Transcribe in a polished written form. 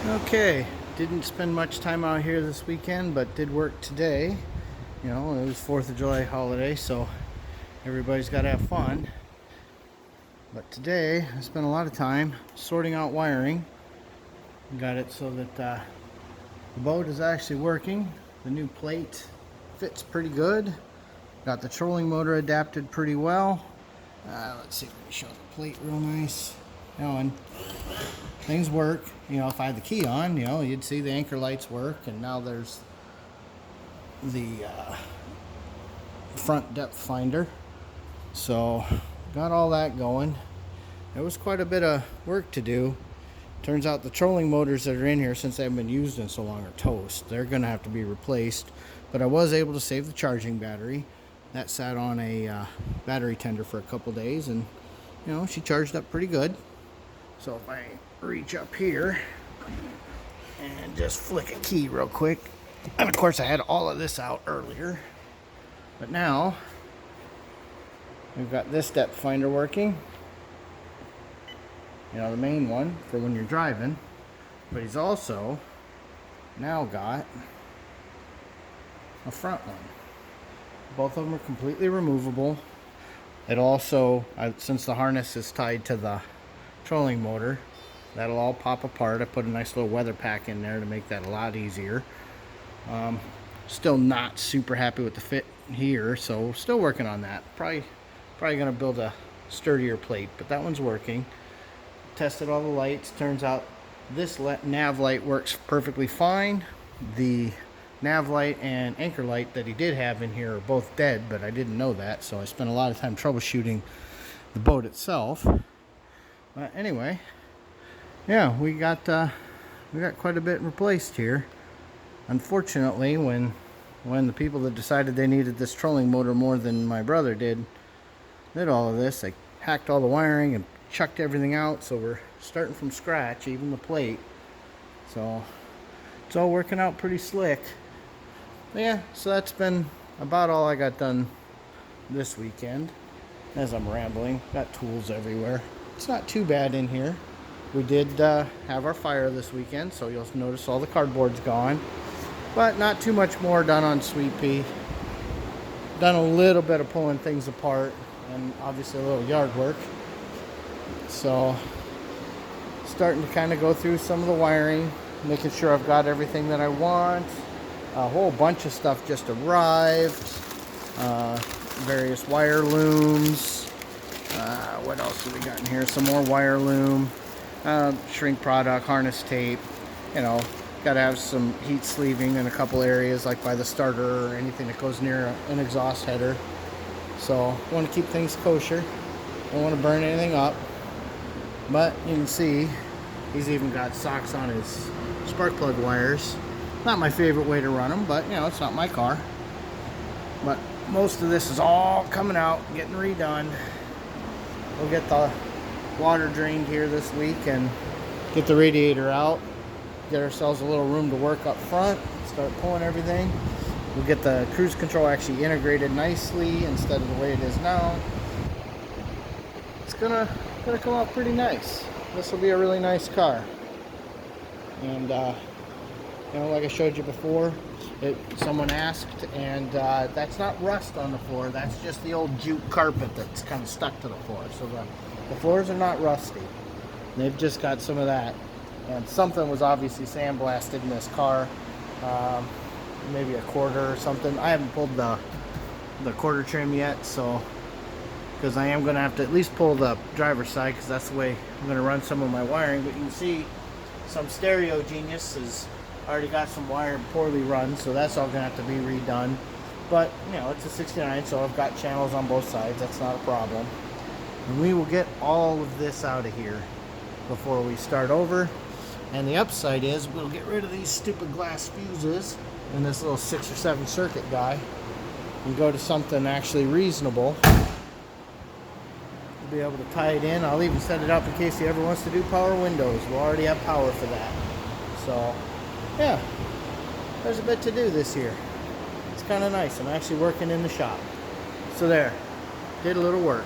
Okay, didn't spend much time out here this weekend, but did work today. You know, it was 4th of July holiday, so everybody's got to have fun. But today, I spent a lot of time sorting out wiring. Got it so that the boat is actually working. The new plate fits pretty good. Got the trolling motor adapted pretty well. Let's see if we can show the plate real nice. And things work. You know, if I had the key on, you know, you'd see the anchor lights work, and now there's the front depth finder. So got all that going. It was quite a bit of work to do. Turns out the trolling motors that are in here, since they haven't been used in so long, are toast. They're gonna have to be replaced, but I was able to save the charging battery. That sat on a battery tender for a couple days, and you know, she charged up pretty good. So if I reach up here and just flick a key real quick, and of course I had all of this out earlier, but now we've got this depth finder working. You know, the main one for when you're driving, but he's also now got a front one. Both of them are completely removable. It also, since the harness is tied to the trolling motor, that'll all pop apart. I put a nice little weather pack in there to make that a lot easier. Still not super happy with the fit here, so still working on that. Probably gonna build a sturdier plate, but that one's working. Tested all the lights. Turns out this nav light works perfectly fine. The nav light and anchor light that he did have in here are both dead, but I didn't know that, so I spent a lot of time troubleshooting the boat itself. But anyway, yeah, we got quite a bit replaced here. Unfortunately, when the people that decided they needed this trolling motor more than my brother did all of this, they hacked all the wiring and chucked everything out, so we're starting from scratch, even the plate. So it's all working out pretty slick. But yeah, so that's been about all I got done this weekend. As I'm rambling, got tools everywhere. It's not too bad in here. We did have our fire this weekend, so you'll notice all the cardboard's gone, but not too much more done on Sweet Pea. Done a little bit of pulling things apart, and obviously a little yard work. So starting to kind of go through some of the wiring, making sure I've got everything that I want. A whole bunch of stuff just arrived. Various wire looms. What else have we got in here? Some more wire loom. Shrink product, harness tape. You know, got to have some heat sleeving in a couple areas, like by the starter or anything that goes near an exhaust header. So want to keep things kosher. Don't want to burn anything up. But you can see he's even got socks on his spark plug wires. Not my favorite way to run them, but you know, it's not my car. But most of this is all coming out, getting redone. We'll get the water drained here this week and get the radiator out. Get ourselves a little room to work up front. Start pulling everything. We'll get the cruise control actually integrated nicely instead of the way it is now. It's gonna come out pretty nice. This will be a really nice car. And you know, like I showed you before, someone asked, and that's not rust on the floor. That's just the old jute carpet that's kind of stuck to the floor. So the floors are not rusty. They've just got some of that. And something was obviously sandblasted in this car. Maybe a quarter or something. I haven't pulled the quarter trim yet, so because I am going to have to at least pull the driver's side, because that's the way I'm going to run some of my wiring. But you can see some Stereo Genius has already got some wire poorly run, so that's all going to have to be redone. But you know, it's a 69, so I've got channels on both sides. That's not a problem. And we will get all of this out of here before we start over. And the upside is we'll get rid of these stupid glass fuses and this little 6 or 7 circuit guy and go to something actually reasonable. Be able to tie it in. I'll even set it up in case he ever wants to do power windows. We'll already have power for that. So yeah, there's a bit to do this year. It's kind of nice. I'm actually working in the shop. So there, did a little work.